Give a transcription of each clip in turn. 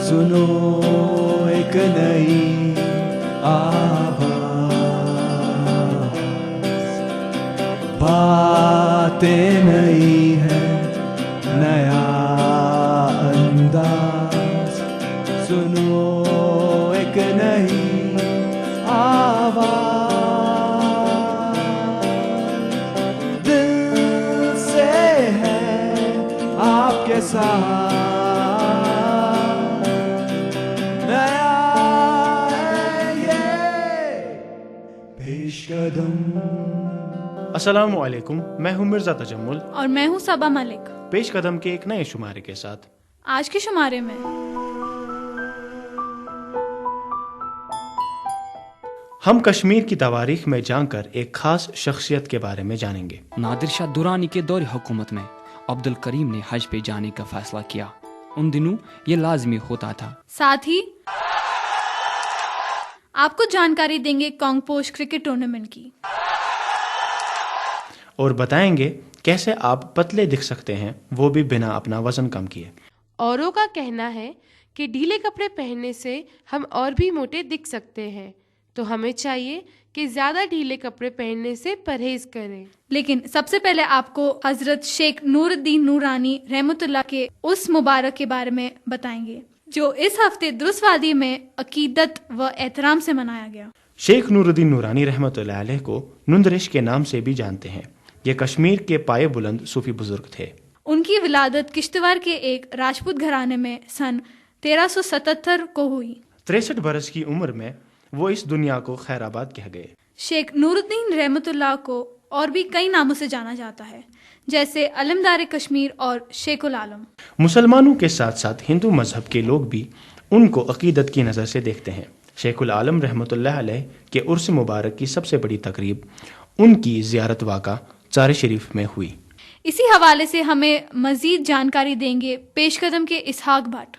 سنو ایک نئی آواز، باتیں نئی ہیں نیا انداز، سنو ایک نئی آواز، دل سے ہے آپ کے ساتھ نیا ہے یہ پیش قدم۔ السلام علیکم، میں ہوں مرزا تجمل اور میں ہوں صبا ملک، پیش قدم کے ایک نئے شمارے کے ساتھ۔ آج کے شمارے میں ہم کشمیر کی تواریخ میں جان کر ایک خاص شخصیت کے بارے میں جانیں گے۔ نادر شاہ درانی کے دور حکومت میں عبد الکریم نے حج پہ جانے کا فیصلہ کیا۔ ان دنوں یہ لازمی ہوتا تھا۔ ساتھ ہی آپ کو جانکاری دیں گے کانگ پوش کرکٹ ٹورنامنٹ کی، اور بتائیں گے کیسے آپ پتلے دکھ سکتے ہیں، وہ بھی بنا اپنا وزن کم کیے۔ اوروں کا کہنا ہے کہ ڈھیلے کپڑے پہننے سے ہم اور بھی موٹے دکھ سکتے ہیں، تو ہمیں چاہیے کہ زیادہ ڈھیلے کپڑے پہننے سے پرہیز کریں۔ لیکن سب سے پہلے آپ کو حضرت شیخ نور الدین نورانی رحمۃ اللہ کے اس مبارک کے بارے میں بتائیں گے جو اس ہفتے درست وادی میں عقیدت و احترام سے منایا گیا۔ شیخ نور الدین نورانی رحمۃ اللہ علیہ کو نندرش کے نام سے بھی جانتے ہیں۔ یہ کشمیر کے پائے بلند صوفی بزرگ تھے۔ ان کی ولادت کشتواڑ کے ایک راجپوت گھرانے میں سن 1377 کو ہوئی۔ 63 برس کی عمر میں وہ اس دنیا کو خیر آباد کہہ گئے۔ شیخ نور الدین رحمۃ اللہ کو اور بھی کئی ناموں سے جانا جاتا ہے، جیسے علمدار کشمیر اور شیخ العالم۔ مسلمانوں کے ساتھ ساتھ ہندو مذہب کے لوگ بھی ان کو عقیدت کی نظر سے دیکھتے ہیں۔ شیخ العالم رحمۃ اللہ علیہ کے عرس مبارک کی سب سے بڑی تقریب ان کی زیارت واقع چار شریف میں ہوئی۔ اسی حوالے سے ہمیں مزید جانکاری دیں گے پیش قدم کے اسحاق بٹ۔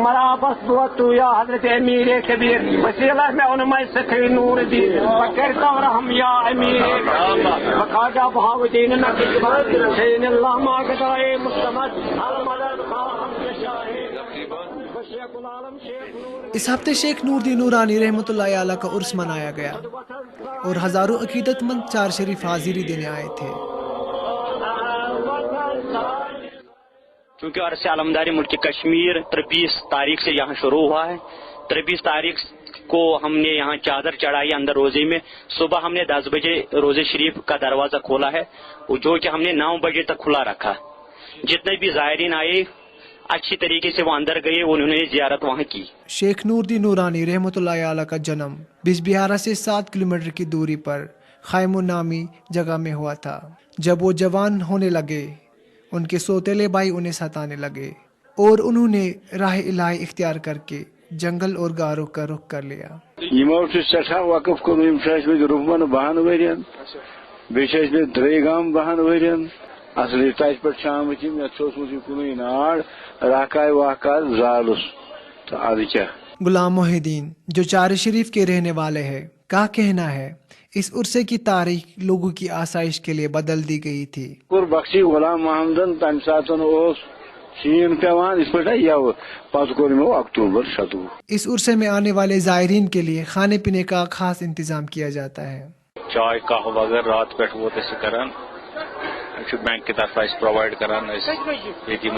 مرابس تو یا حضرت امیر کبیر وسیلہ میں انمائی سکھی نور الدین بکرتا رحم یا امیر بخاجہ بہاودین نقش حسین اللہ ماغدائے مستمد المدد خواہم شاہی شیخ العالم شیخ نور۔ اس ہفتے شیخ نور الدین نورانی رحمۃ اللہ علیہ کا عرس منایا گیا اور ہزاروں عقیدت مند چار شریف حاضری دینے آئے تھے۔ چونکہ عرصہ علمداری ملک کشمیر 23 تاریخ سے یہاں شروع ہوا ہے۔ 23 تاریخ کو ہم نے یہاں چادر چڑھائی اندر روزے میں۔ صبح ہم نے 10 بجے روزے شریف کا دروازہ کھولا ہے، جو کہ ہم نے 9 بجے تک کھلا رکھا۔ جتنے بھی زائرین آئے اچھی طریقے سے وہ اندر گئے، انہوں نے زیارت وہاں کی۔ شیخ نور الدین نورانی رحمۃ اللہ علیہ کا جنم بسبیہارا سے 7 کلومیٹر کی دوری پر خیمو نامی جگہ میں ہوا تھا۔ جب وہ جوان ہونے لگے، ان کے سوتیلے بھائی انہیں ستانے لگے اور انہوں نے راہ الہی اختیار کر کے جنگل اور غاروں کا رخ کر لیا۔ سٹھا وقف کور رحمن 12 ورین بیس درے گام 12 ورین اصل تت پہ شام کن ناڑ راکائے واقع زالس تو اد کیا۔ غلام محی الدین جو چار شریف کے رہنے والے ہیں کا کہنا ہے اس عرصے کی تاریخ لوگوں کی آسائش کے لیے بدل دی گئی تھی۔ بخشی غلام محمدن تمہ سات شین پیوان اس پہ پتہ کور اکتوبر 27۔ اس عرصے میں آنے والے زائرین کے لیے کھانے پینے کا خاص انتظام کیا جاتا ہے۔ چائے قہوہ وغیرہ رات پہ وہ کران بینک کی طرف پرووائڈ کران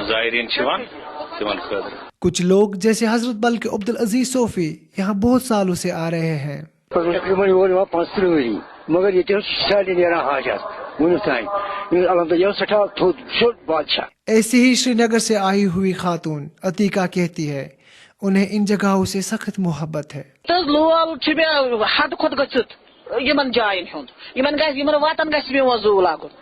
زائرین تمن خاطر۔ کچھ لوگ جیسے حضرت بلک عبدالعزیز صوفی یہاں بہت سالوں سے آ رہے ہیں۔ تقریباً 35 ؤری مگر یہ سارے نیران حاجات ون تین الحمد یہ سٹھا تھوڑ بادشاہ۔ ایسی ہی سری نگر سے آئی ہوئی خاتون عتیقہ کہتی ہے انہیں ان جگہوں سے سخت محبت ہے۔ لول حد کھت گھت یمن جائن ہند وطن گھس میون زو لاگن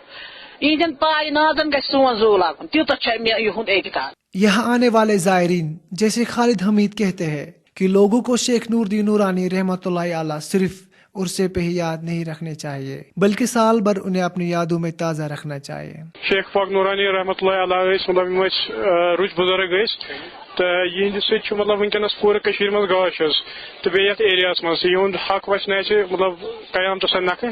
یہن پائے نازن گھس سون زو لاگن تیوتہ یہند اعتقاد۔ یہاں آنے والے زائرین جیسے خالد حمید کہتے ہیں کہ لوگوں کو شیخ نور الدین نورانی رحمۃ اللہ علیہ صرف عرصے پہ ہی یاد نہیں رکھنے چاہیے بلکہ سال بھر انہیں اپنی یادوں میں تازہ رکھنا چاہیے۔ شیخ پاک نورانی رحمۃ اللہ علیہ مطلب رچ بزرگ تو یہ ست مطلب ونکس پورے کشیر مز گاش تو بیت ایریا مز یہ حق وچ مطلب قیام تو سن نکھے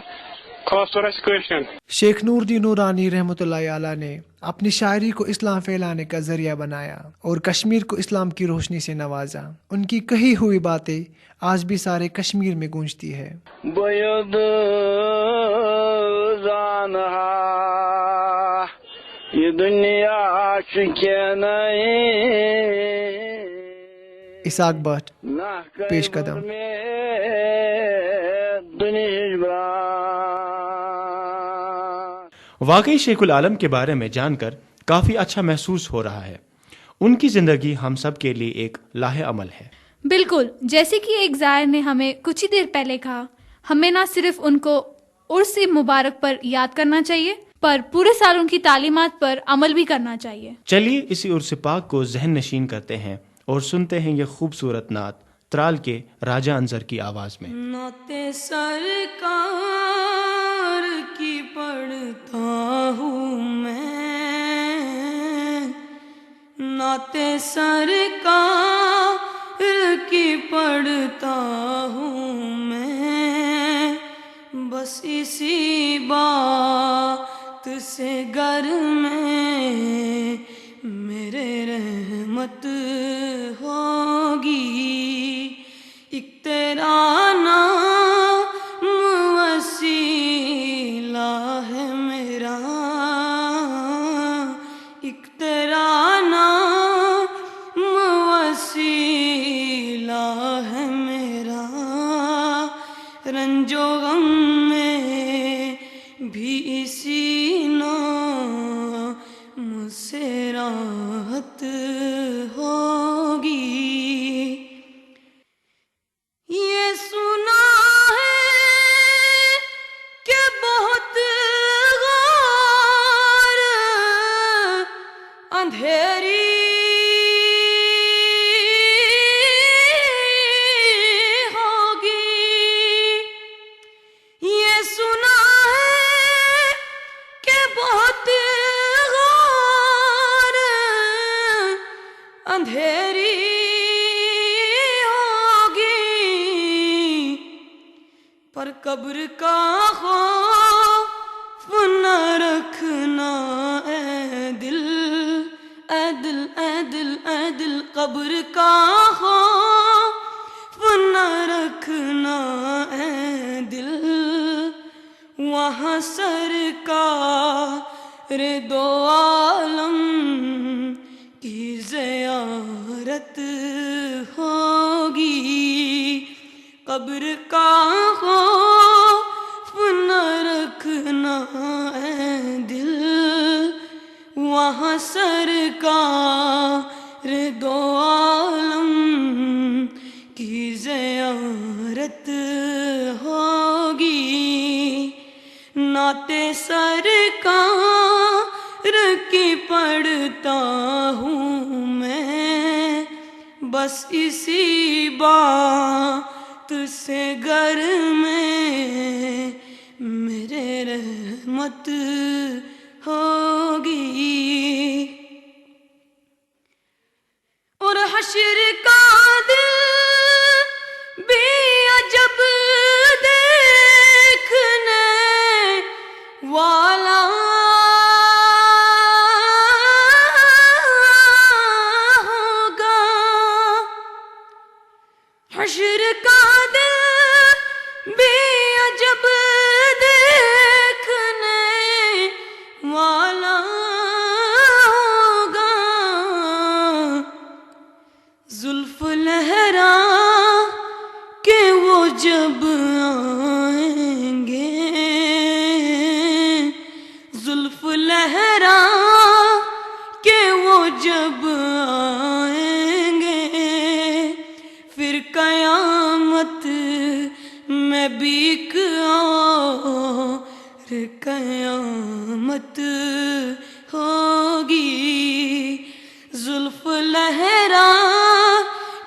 خاص طور اس کرشن۔ شیخ نور الدین نورانی رحمۃ اللہ علیہ نے اپنی شاعری کو اسلام پھیلانے کا ذریعہ بنایا اور کشمیر کو اسلام کی روشنی سے نوازا۔ ان کی کہی ہوئی باتیں آج بھی سارے کشمیر میں گونجتی ہے۔ یہ دنیا اسحاق بٹ، پیش قدم۔ واقعی شیخ العالم کے بارے میں جان کر کافی اچھا محسوس ہو رہا ہے۔ ان کی زندگی ہم سب کے لیے ایک لاہ عمل ہے۔ بالکل، جیسے کہ ایک زائر نے ہمیں کچھ ہی دیر پہلے کہا، ہمیں نہ صرف ان کو عرس مبارک پر یاد کرنا چاہیے پر پورے سال ان کی تعلیمات پر عمل بھی کرنا چاہیے۔ چلیے اسی عرس پاک کو ذہن نشین کرتے ہیں اور سنتے ہیں یہ خوبصورت نعت ترال کے راجہ انظر کی آواز میں۔ نعت سرکار کی پڑھتا ہوں میں، نعت سرکار کی پڑھتا ہوں میں، بس اسی بات سے گھر میں میرے رحمت ہوگی، ایک تیرا نام وسیلہ ہے میرا، ایک تیرا نام وسیلہ ہے میرا، رنج و غم میں بھی اسی نام سے راحت ہوگی، یہ سنا ہے کہ بہت غار اندھیری اندھیری ہوگی، پر قبر کا خوف نہ رکھنا اے دل، اے دل، اے دل، اے دل، قبر کا خوف نہ رکھنا اے دل، وہاں سرکار دو عالم کی زیارت ہوگی، قبر کا خوف نہ رکھنا اے دل، وہاں سرکار دو عالم کی زیارت ہوگی، نعت سرکار کی پڑھتا ہوں میں، بس اسی بات سے گھر میں میرے رحمت ہوگی، اور حشر کا دل بھی عجب دیکھنے والا ہوگا، حشر کا دل بھی عجب دیکھنے والا ہوگا، زلف لہرا کہ وہ جب آئیں گے، زلف لہرا کہ وہ جب آئیں گے، پھر قیامت میں بیک اور قیامت ہوگی، زلف لہرا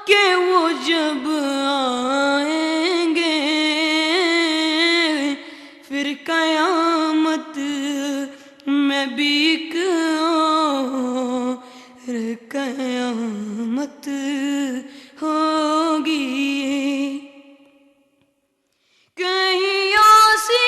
کہ وہ جب آئیں گے، پھر قیامت میں بیک اور قیامت ہوگی، کہیں آسی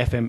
FM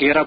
11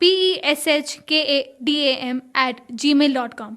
peshkadam@gmail.com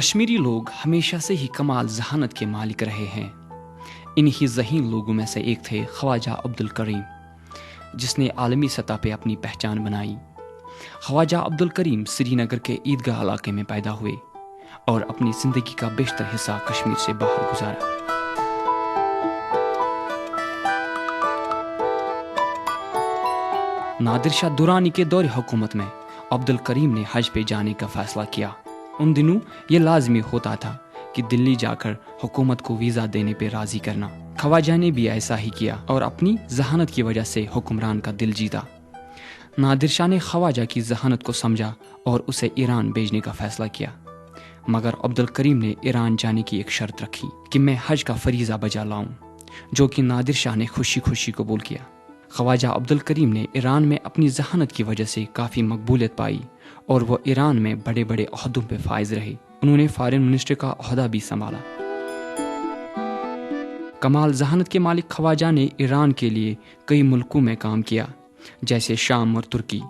کشمیری لوگ ہمیشہ سے ہی کمال ذہانت کے مالک رہے ہیں. انہی ذہین لوگوں میں سے ایک تھے خواجہ عبدالکریم، جس نے عالمی سطح پہ اپنی پہچان بنائی. خواجہ عبدالکریم سری نگر کے عیدگاہ علاقے میں پیدا ہوئے اور اپنی زندگی کا بیشتر حصہ کشمیر سے باہر گزارا. نادر شاہ درانی کے دور حکومت میں عبدالکریم نے حج پہ جانے کا فیصلہ کیا. ان دنوں یہ لازمی ہوتا تھا کہ دلی جا کر حکومت کو ویزا دینے پہ راضی کرنا. خواجہ نے بھی ایسا ہی کیا اور اپنی ذہانت کی وجہ سے حکمران کا دل جیتا. نادر شاہ نے خواجہ کی ذہانت کو سمجھا اور اسے ایران بھیجنے کا فیصلہ کیا، مگر عبدالکریم نے ایران جانے کی ایک شرط رکھی کہ میں حج کا فریضہ بجا لاؤں، جو کہ نادر شاہ نے خوشی خوشی قبول کیا. خواجہ عبدالکریم نے ایران میں اپنی ذہانت کی وجہ سے کافی مقبولیت پائی اور وہ ایران میں بڑے بڑے عہدوں پہ فائز رہے. انہوں نے فارن منسٹر کا عہدہ بھی سنبھالا. کمال ذہانت کے مالک خواجہ نے ایران کے لیے کئی ملکوں میں کام کیا، جیسے شام اور ترکی.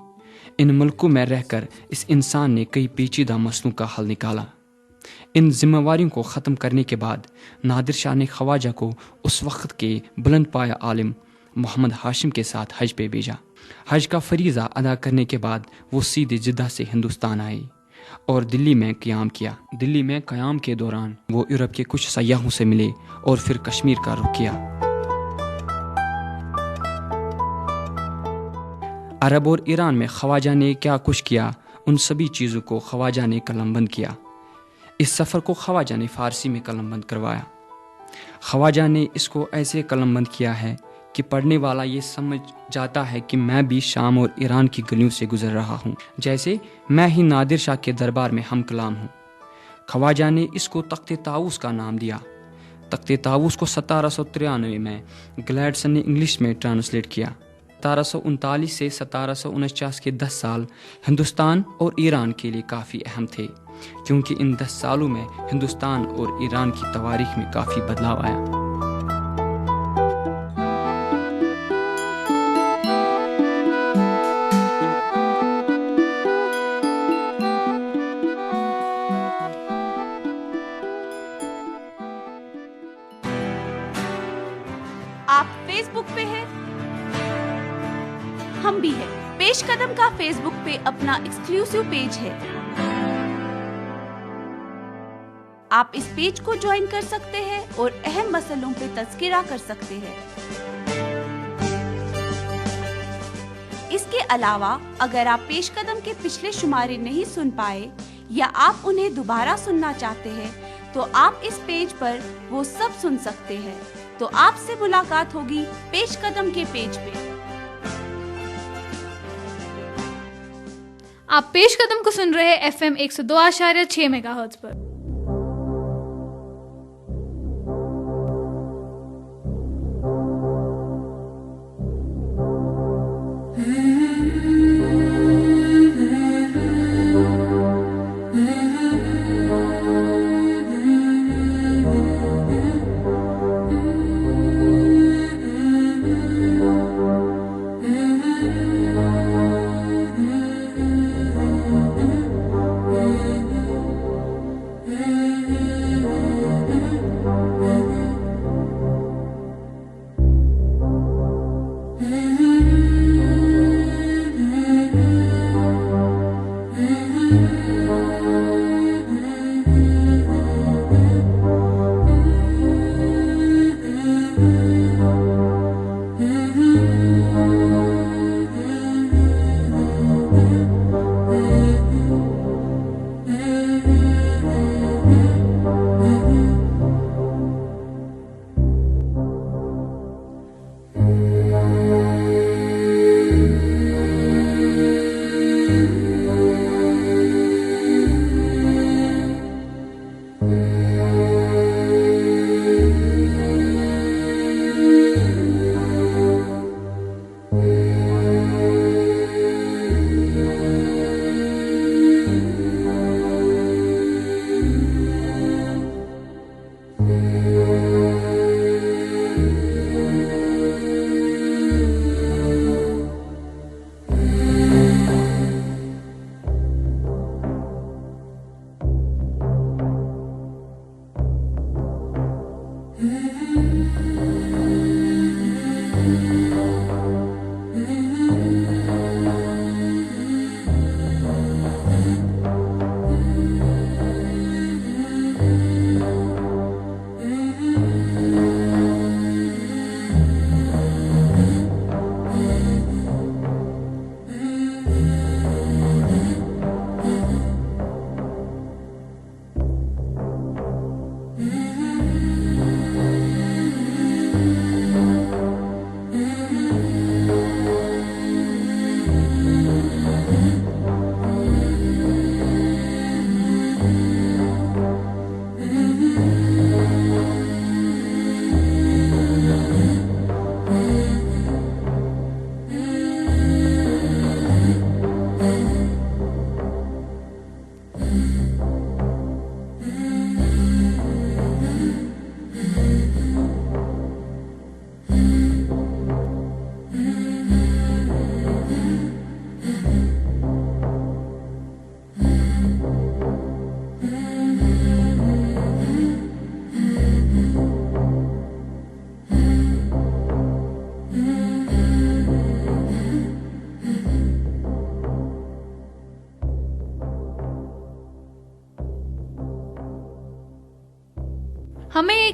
ان ملکوں میں رہ کر اس انسان نے کئی پیچیدہ مسئلوں کا حل نکالا. ان ذمہ واریوں کو ختم کرنے کے بعد نادر شاہ نے خواجہ کو اس وقت کے بلند پایہ عالم محمد ہاشم کے ساتھ حج پہ بھیجا. حج کا فریضہ ادا کرنے کے بعد وہ سیدھے جدہ سے ہندوستان آئے اور دلی میں قیام کیا. دلی میں قیام کے دوران وہ یورپ کے کچھ سیاحوں سے ملے اور پھر کشمیر کا رخ کیا. عرب اور ایران میں خواجہ نے کیا کچھ کیا، ان سبھی چیزوں کو خواجہ نے قلم بند کیا. اس سفر کو خواجہ نے فارسی میں قلم بند کروایا. خواجہ نے اس کو ایسے قلم بند کیا ہے کہ پڑھنے والا یہ سمجھ جاتا ہے کہ میں بھی شام اور ایران کی گلیوں سے گزر رہا ہوں، جیسے میں ہی نادر شاہ کے دربار میں ہم کلام ہوں. خواجہ نے اس کو تخت طاؤس کا نام دیا. تخت طاؤس کو 1793 میں گلیڈسن نے انگلش میں ٹرانسلیٹ کیا. 1739 سے 1749 کے 10 سال ہندوستان اور ایران کے لیے کافی اہم تھے، کیونکہ ان 10 سالوں میں ہندوستان اور ایران کی تواریخ میں کافی بدلاؤ آیا. آپ فیس بک پہ ہیں؟ ہم بھی ہیں. پیش قدم کا فیس بک پہ اپنا ایکسکلوسیو پیج ہے. آپ اس پیج کو جوائن کر سکتے ہیں اور اہم مسئلوں پہ تذکرہ کر سکتے ہیں. اس کے علاوہ اگر آپ پیش قدم کے پچھلے شمارے نہیں سن پائے یا آپ انہیں دوبارہ سننا چاہتے ہیں تو آپ اس پیج پر وہ سب سن سکتے ہیں. تو آپ سے ملاقات ہوگی پیش قدم کے پیج پہ. آپ پیش قدم کو سن رہے FM 102.6 میگا ہرٹز پر.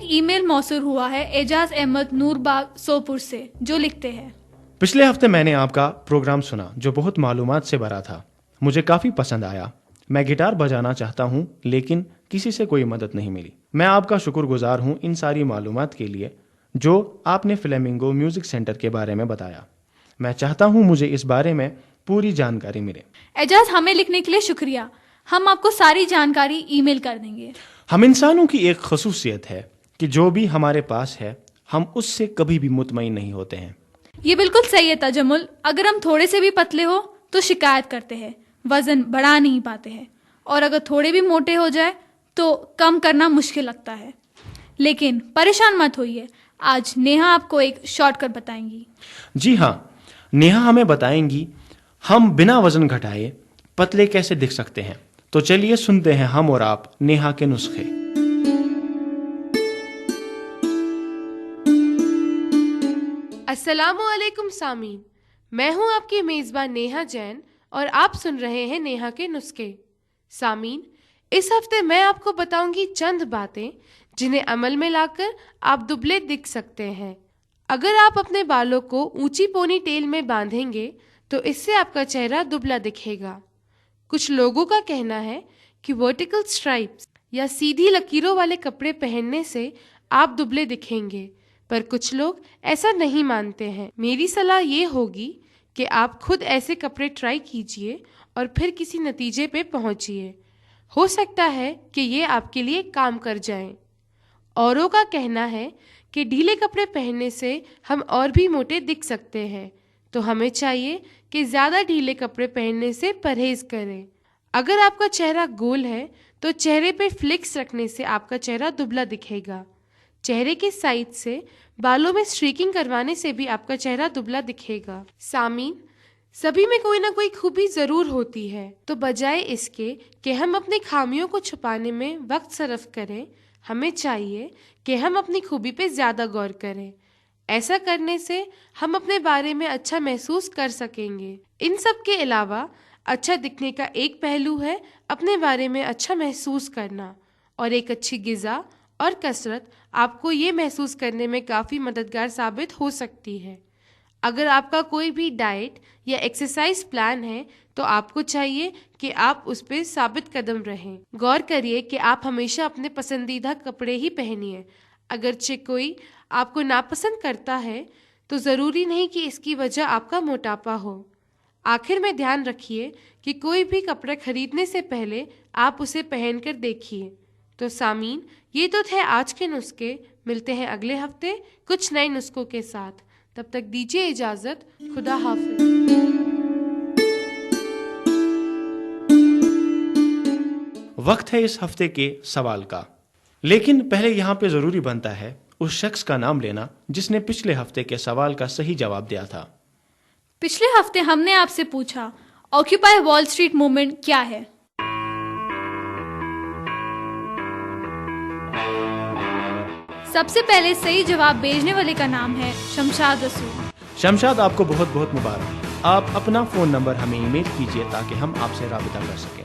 ای میل موصول ہوا ہے اعجاز احمد نور باغ سوپور سے، جو لکھتے ہیں پچھلے ہفتے میں نے آپ کا پروگرام سنا جو بہت معلومات سے بھرا تھا، مجھے کافی پسند آیا۔ میں گٹار بجانا چاہتا ہوں لیکن کسی سے کوئی مدد نہیں ملی۔ میں آپ کا شکر گزار ہوں ان ساری معلومات کے لیے جو آپ نے فلیمنگو میوزک سینٹر کے بارے میں بتایا۔ میں چاہتا ہوں مجھے اس بارے میں پوری جانکاری ملے۔ اعجاز، ہمیں لکھنے کے لیے شکریہ، ہم آپ کو ساری جانکاری ای میل کر دیں گے۔ ہم انسانوں کی ایک خصوصیت ہے کہ جو بھی ہمارے پاس ہے ہم اس سے کبھی بھی مطمئن نہیں ہوتے ہیں۔ یہ بالکل صحیح ہے تجمل، اگر ہم تھوڑے سے بھی پتلے ہو تو شکایت کرتے ہیں، وزن بڑھا نہیں پاتے ہیں، اور اگر تھوڑے بھی موٹے ہو جائے تو کم کرنا مشکل لگتا ہے۔ لیکن پریشان مت ہوئیے، آج نیہا آپ کو ایک شارٹ کٹ بتائیں گی۔ جی ہاں، نیہا ہمیں بتائیں گی ہم بنا وزن گھٹائے پتلے کیسے دکھ سکتے ہیں۔ تو چلیے سنتے ہیں ہم اور آپ نیہا کے نسخے۔ السلام علیکم سامعین، میں ہوں آپ کی میزبان نیہا جین اور آپ سن رہے ہیں نیہا کے نسخے۔ سامعین، اس ہفتے میں آپ کو بتاؤں گی چند باتیں جنہیں عمل میں لا کر آپ دبلے دکھ سکتے ہیں۔ اگر آپ اپنے بالوں کو اونچی پونی ٹیل میں باندھیں گے تو اس سے آپ کا چہرہ دبلا دکھے گا۔ کچھ لوگوں کا کہنا ہے کہ ورٹیکل سٹرائپس یا سیدھی لکیروں والے کپڑے پہننے سے آپ دبلے دکھیں گے، پر کچھ لوگ ایسا نہیں مانتے ہیں۔ میری صلاح یہ ہوگی کہ آپ خود ایسے کپڑے ٹرائی کیجئے اور پھر کسی نتیجے پہ پہنچیے۔ ہو سکتا ہے کہ یہ آپ کے لیے کام کر جائیں۔ اوروں کا کہنا ہے کہ ڈھیلے کپڑے پہننے سے ہم اور بھی موٹے دکھ سکتے ہیں، تو ہمیں چاہیے کہ زیادہ ڈھیلے کپڑے پہننے سے پرہیز کریں۔ اگر آپ کا چہرہ گول ہے تو چہرے پہ فلکس رکھنے سے آپ کا چہرہ دبلا دکھے گا۔ چہرے کے سائڈ سے بالوں میں سٹریکنگ کروانے سے بھی آپ کا چہرہ دبلا دکھے گا۔ سامعین، سبھی میں کوئی نہ کوئی خوبی ضرور ہوتی ہے، تو بجائے اس کے کہ ہم اپنی خامیوں کو چھپانے میں وقت صرف کریں، ہمیں چاہیے کہ ہم اپنی خوبی پہ زیادہ غور کریں۔ ایسا کرنے سے ہم اپنے بارے میں اچھا محسوس کر سکیں گے۔ ان سب کے علاوہ اچھا دکھنے کا ایک پہلو ہے اپنے بارے میں اچھا محسوس کرنا، اور ایک اچھی غذا اور کثرت آپ کو یہ محسوس کرنے میں کافی مددگار ثابت ہو سکتی ہے۔ اگر آپ کا کوئی بھی ڈائٹ یا ایکسرسائز پلان ہے تو آپ کو چاہیے کہ آپ اس پہ ثابت قدم رہیں۔ غور کریے کہ آپ ہمیشہ اپنے پسندیدہ کپڑے ہی پہنیے۔ اگرچہ کوئی آپ کو ناپسند کرتا ہے تو ضروری نہیں کہ اس کی وجہ آپ کا موٹاپا ہو۔ آخر میں دھیان رکھیے کہ کوئی بھی کپڑے خریدنے سے پہلے آپ اسے پہن کر دیکھیے۔ تو سامعین، یہ تو تھے آج کے نسخے۔ ملتے ہیں اگلے ہفتے کچھ نئے نسخوں کے ساتھ، تب تک دیجیے اجازت۔ خدا حافظ۔ وقت ہے اس ہفتے کے سوال کا، لیکن پہلے یہاں پہ ضروری بنتا ہے اس شخص کا نام لینا جس نے پچھلے ہفتے کے سوال کا صحیح جواب دیا تھا۔ پچھلے ہفتے ہم نے آپ سے پوچھا آکیوپائی وال اسٹریٹ موومنٹ کیا ہے؟ سب سے پہلے صحیح جواب بھیجنے والے کا نام ہے شمشاد رسول۔ شمشاد، آپ کو بہت بہت مبارک۔ آپ اپنا فون نمبر ہمیں ای میل کیجیے تاکہ ہم آپ سے رابطہ کر سکیں۔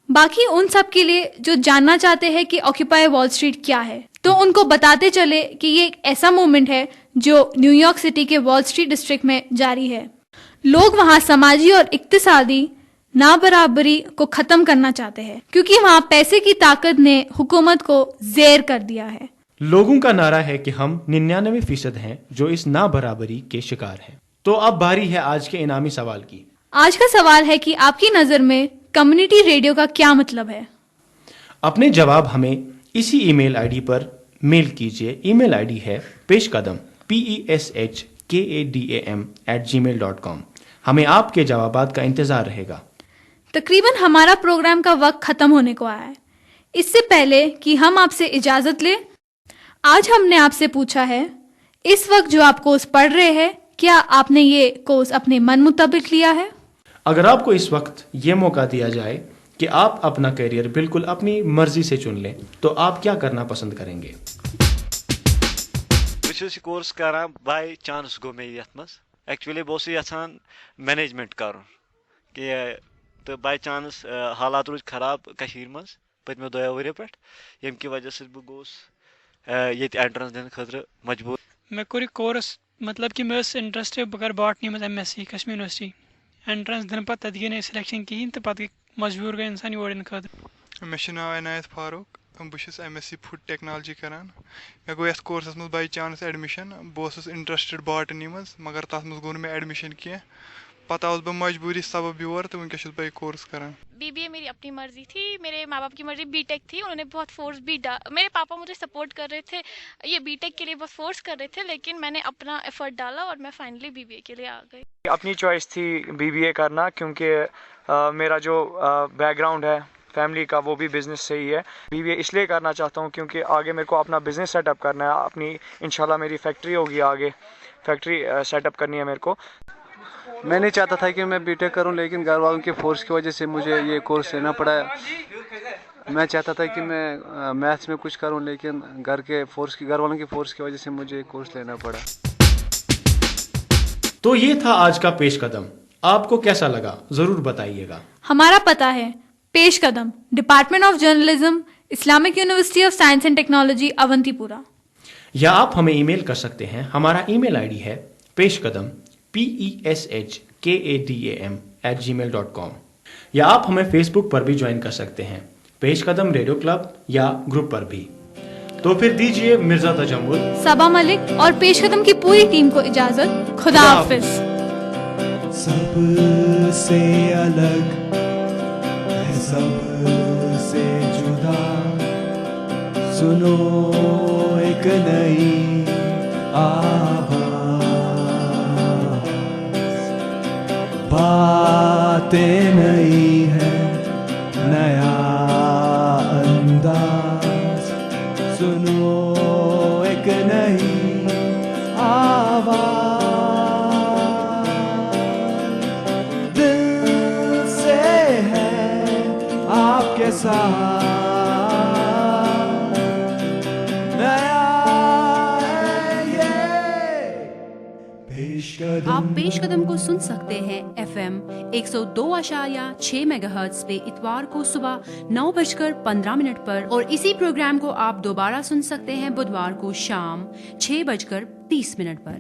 باقی ان سب کے لیے جو جاننا چاہتے ہیں کہ آکیوپائی وال اسٹریٹ کیا ہے، تو ان کو بتاتے چلے کہ یہ ایک ایسا موومنٹ ہے جو نیو یارک سٹی کے وال اسٹریٹ ڈسٹرکٹ میں جاری ہے۔ لوگ وہاں سماجی اور اقتصادی نابرابری کو ختم کرنا چاہتے ہیں، کیونکہ وہاں پیسے کی طاقت نے حکومت کو زیر کر دیا ہے۔ لوگوں کا نعرہ ہے کہ ہم 99% ہیں جو اس نابرابری کے شکار ہیں۔ تو اب باری ہے آج کے انعامی سوال کی۔ آج کا سوال ہے کہ آپ کی نظر میں کمیونٹی ریڈیو کا کیا مطلب ہے؟ اپنے جواب ہمیں اسی ای میل آئی ڈی پر میل کیجیے۔ ای میل آئی ڈی ہے پیش قدم peshkadam@gmail.com۔ ہمیں آپ کے جوابات کا انتظار رہے گا۔ تقریباً ہمارا پروگرام کا وقت ختم ہونے کو آیا ہے۔ اس سے پہلے کہ ہم آپ سے اجازت لیں، آج ہم نے آپ سے پوچھا ہے اس وقت جو آپ کورس پڑھ رہے ہیں کیا آپ نے یہ کورس اپنے من مطابق لیا ہے؟ اگر آپ کو اس وقت یہ موقع دیا جائے کہ آپ اپنا کیریئر بالکل اپنی مرضی سے چن لیں تو آپ کیا کرنا پسند کریں گے؟ بہٕ کورس کران بائی چانس گو مے یتھ مز ایکچولی بہٕ یژھان مینجمنٹ کرُن کہ تو بائی چانس حالات روٗدۍ خراب کٔشیٖرِ منٛز پتمو 2 ؤریو پہ یم کی وجہ سے بہ گوس یہ انٹرنس دن خاطر مجبور. میں کوٚر یہِ کورس مطلب کہ مےٚ ٲس انٹرسٹ بہٕ کَرٕ باٹنی منٛز MSc کشمیٖر یونیورسٹی. انٹرنس دِنہٕ پتہٕ تَتہِ گٔے نہٕ سِلیکشن کِہیٖنۍ تہٕ پتہٕ مجبوٗر گٔے اِنسان یور یِنہٕ خٲطرٕ. مےٚ چھُ ناو عنایت فاروق. بہٕ چھُس MSc فُڈ ٹیکنالجی کران. مےٚ گوٚو یَتھ کورسس منٛز باے چانس ایڈمِشن. بہٕ اوسُس انٹرسٹڈ باٹنی منٛز مگر تَتھ منٛز گوٚو نہٕ مےٚ ایڈمِشن کینٛہہ. پتہٕ آوُس بہٕ مجبوٗری سبب یور تہٕ وٕنکٮ۪س چھُس بہٕ یہِ کورس کران. BBA میری اپنی مرضی تھی, میرے ماں باپ کی مرضی B.Tech تھی. انہوں نے بہت فورس بھی میرے پاپا مجھے سپورٹ کر رہے تھے یہ B.Tech کے لیے بہت فورس کر رہے تھے, لیکن میں نے اپنا ایفرٹ ڈالا اور میں فائنلی BBA کے لیے آ گئی. اپنی چوائس تھی BBA کرنا کیونکہ میرا جو بیک گراؤنڈ ہے فیملی کا وہ بھی بزنس سے ہی ہے. BBA اس لیے کرنا چاہتا ہوں کیونکہ آگے میرے کو اپنا بزنس سیٹ اپ کرنا ہے. اپنی انشاءاللہ میری فیکٹری ہوگی, آگے فیکٹری سیٹ اپ کرنی ہے میرے کو. میں نہیں چاہتا تھا کہ میں B.Tech کروں, لیکن گھر والوں کے فورس کی وجہ سے مجھے یہ کورس لینا پڑا. میں چاہتا تھا کہ میں میتھس میں کچھ کروں, لیکن گھر والوں کی فورس کی وجہ سے مجھے یہ کورس لینا پڑا. تو یہ تھا آج کا پیش قدم. آپ کو کیسا لگا ضرور بتائیے گا. ہمارا پتہ ہے پیش قدم, department of journalism, Islamic university of science and technology, Awantipora. یا آپ ہمیں ای میل کر سکتے ہیں. ہمارا ای میل ID ہے پیش قدم peshkadam@gmail.com. یا آپ ہمیں فیس بک پر بھی جوائن کر سکتے ہیں, پیش قدم ریڈیو کلب یا گروپ پر بھی. تو پھر دیجئے مرزا تجمل, صبا ملک اور پیش قدم کی پوری ٹیم کو اجازت. خدا حافظ. سب سے الگ ہے, سب سے جدا, سنو ایک نئی آواز, باتیں نئی ہے, نیا انداز, سنو ایک نئی آواز, دل سے ہے آپ کے ساتھ, آپ پیش قدم کو سن سکتے ہیں FM 102.6 MHz پہ اتوار کو صبح 9:15 پر, اور اسی پروگرام کو آپ دوبارہ سن سکتے ہیں بدوار کو شام 6:30 پر.